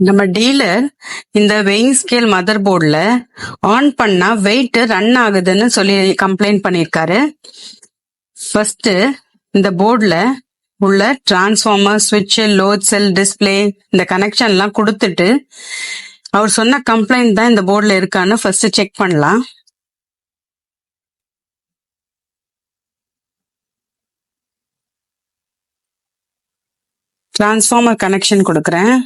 நம்ம டீலர் இந்த weighing scale mother போர்டில் ஆன் பண்ணா வெயிட் ரன் ஆகுதுன்னு சொல்லி கம்ப்ளைண்ட் பண்ணியிருக்காரு. ஃபர்ஸ்ட் இந்த போர்டில் உள்ள டிரான்ஸ்ஃபார்மர், ஸ்விட்ச், லோட் செல், டிஸ்பிளே இந்த கனெக்ஷன்லாம் கொடுத்துட்டு அவர் சொன்ன கம்ப்ளைண்ட் தான் இந்த போர்டில் இருக்கான்னு ஃபர்ஸ்ட் செக் பண்ணலாம். டிரான்ஸ்ஃபார்மர் கனெக்ஷன் கொடுக்குறேன்.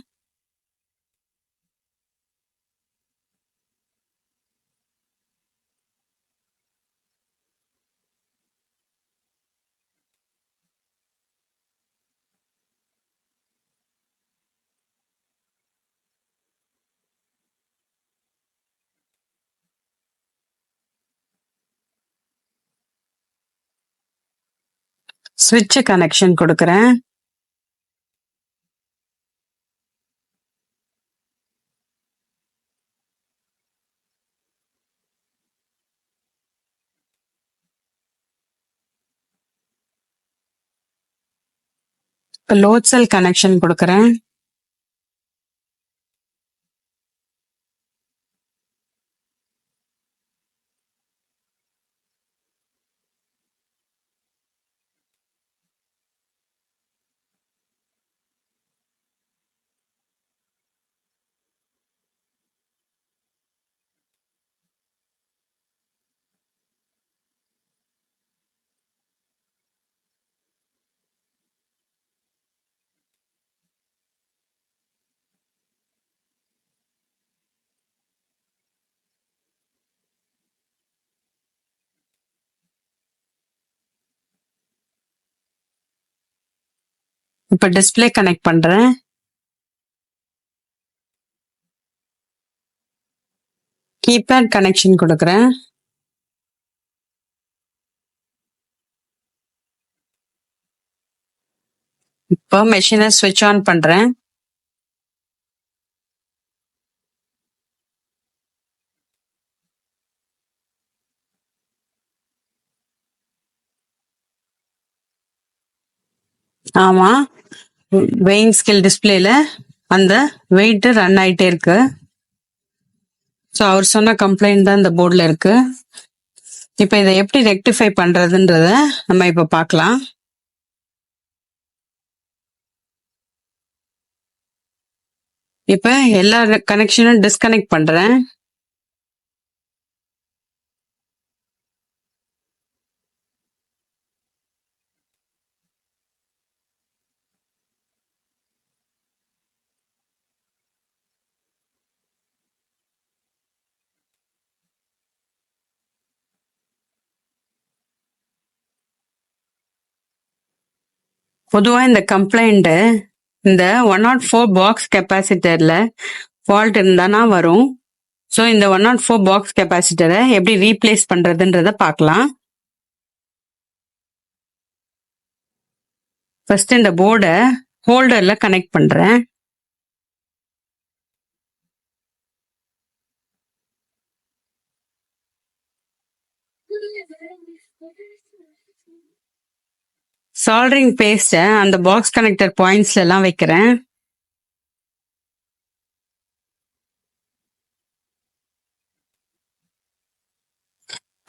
ஸ்விட்ச் கனெக்ஷன் கொடுக்குறேன். லோட் செல் கனெக்ஷன் கொடுக்குறேன். இப்ப டிஸ்பிளே கனெக்ட் பண்றேன். கீபேட் கனெக்ஷன் கொடுக்குறேன். இப்போ மெஷினை ஸ்விட்ச் ஆன் பண்றேன். ஆமா, வெயிங் ஸ்கேல் டிஸ்பிளேல அந்த வெயிட் ரன் ஆயிட்டே இருக்கு. ஸோ அவர் சொன்ன கம்ப்ளைண்ட் தான் இந்த போர்டில் இருக்கு. இப்போ இதை எப்படி ரெக்டிஃபை பண்றதுன்றத நம்ம இப்போ பார்க்கலாம். இப்போ எல்லா கனெக்ஷனும் டிஸ்கனெக்ட் பண்றேன். பொதுவாக இந்த கம்ப்ளைண்ட் இந்த 104 பாக்ஸ் கெப்பாசிட்டர்ல ஃபால்ட் இருந்தானா வரும். ஸோ இந்த 104 பாக்ஸ் கெப்பாசிட்டரை எப்படி ரீப்ளேஸ் பண்றதுன்றத பார்க்கலாம். ஃபர்ஸ்ட் இந்த போர்டை ஹோல்டர்ல கனெக்ட் பண்றேன். சால்டரிங் பேஸ்ட அந்த பாக்ஸ் கனெக்டர் பாயிண்ட்ஸ்ல எல்லாம் வைக்கிறேன்.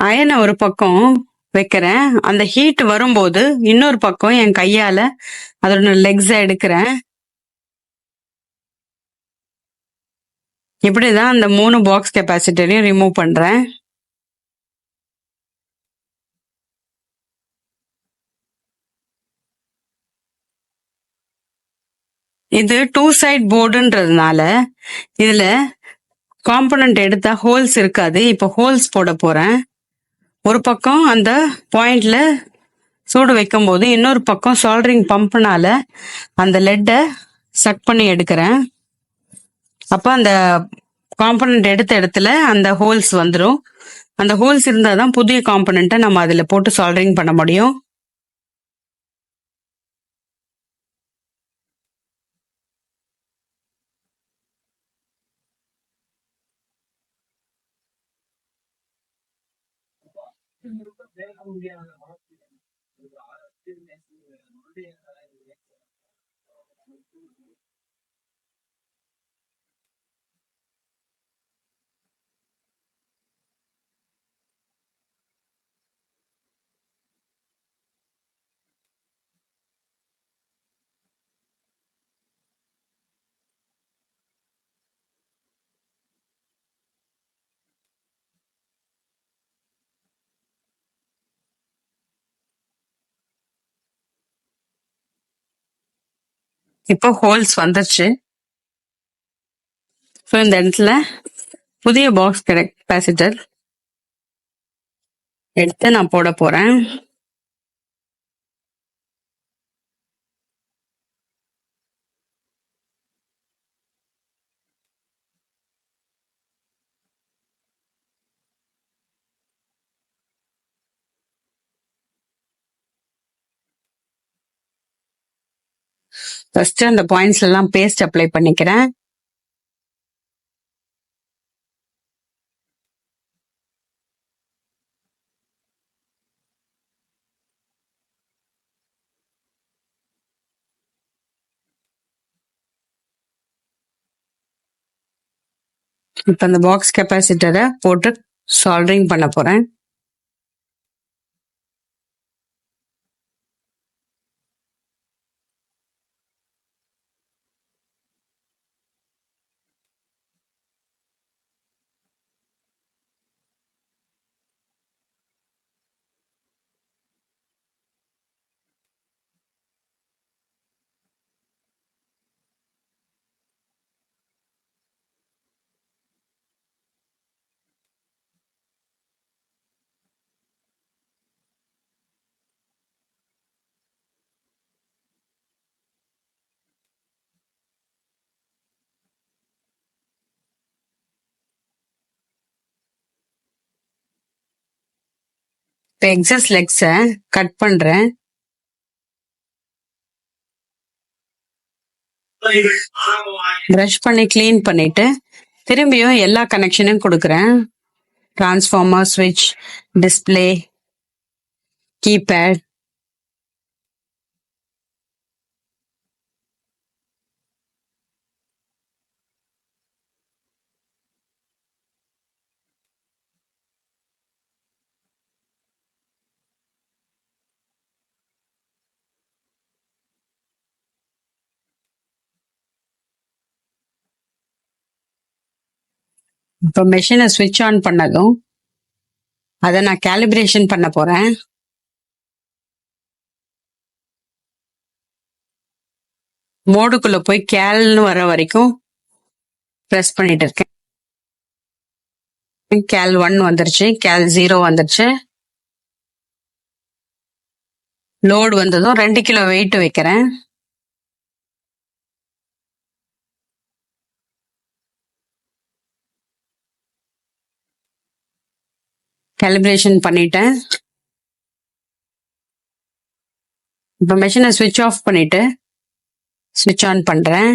அயனை ஒரு பக்கம் வைக்கிறேன். அந்த ஹீட் வரும்போது இன்னொரு பக்கம் என் கையால அதோட லெக்ஸை எடுக்கிறேன். இப்படிதான் அந்த 3 பாக்ஸ் கெப்பாசிட்டரையும் ரிமூவ் பண்றேன். இது 2 சைட் போர்டுன்றதுனால இதுல காம்பனன்ட் எடுத்தா ஹோல்ஸ் இருக்காது. இப்போ ஹோல்ஸ் போட போறேன். ஒரு பக்கம் அந்த பாயிண்ட்ல சூடு வைக்கும் போது இன்னொரு பக்கம் சால்டரிங் பம்ப்னால அந்த லெட்டை சக் பண்ணி எடுக்கிறேன். அப்ப அந்த காம்பனன்ட் எடுத்த இடத்துல அந்த ஹோல்ஸ் வந்துடும். அந்த ஹோல்ஸ் இருந்தாதான் புதிய காம்பனண்ட்டை நம்ம அதுல போட்டு சால்டரிங் பண்ண முடியும். இப்போ ஹோல்ஸ் வந்துருச்சு. ஸோ இந்த இடத்துல புதிய பாக்ஸ் கெப்பாசிட்டர் எடுத்து நான் போட போறேன். ஃபர்ஸ்ட் அந்த பாயிண்ட்ஸ்ல எல்லாம் பேஸ்ட் அப்ளை பண்ணிக்கிறேன். இப்ப அந்த பாக்ஸ் கெப்பாசிட்டரை போட்டு சால்டரிங் பண்ண போறேன். இப்போ எக்ஸஸ் லெக்ஸை கட் பண்றேன். பிரஷ் பண்ணி கிளீன் பண்ணிட்டு திரும்பியும் எல்லா கனெக்ஷனும் கொடுக்குறேன். டிரான்ஸ்ஃபார்மர், ஸ்விட்ச், டிஸ்பிளே, கீபேட். இப்போ மெஷினை ஸ்விட்ச் ஆன் பண்ணதும் அதை நான் கேலிப்ரேஷன் பண்ண போறேன். மோடுக்குள்ள போய் கேல்னு வர வரைக்கும் ப்ரெஸ் பண்ணிட்டு இருக்கேன். கேல் 1 வந்துருச்சு, கேல் 0 வந்துருச்சு. லோடு வந்ததும் 2 கிலோ வெயிட் வைக்கிறேன். கேலிப்ரேஷன் பண்ணிட்டேன். இப்போ மெஷினை ஸ்விட்ச் ஆஃப் பண்ணிட்டு ஸ்விட்ச் ஆன் பண்றேன்.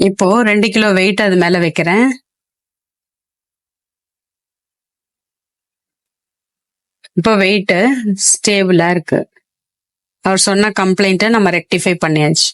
இப்போ 2 கிலோ வெயிட் அது மேல வைக்கிறேன். இப்போ வெயிட் ஸ்டேபிளா இருக்கு. அவர் சொன்ன கம்ப்ளைண்ட்டை நம்ம ரெக்டிஃபை பண்ணியாச்சு.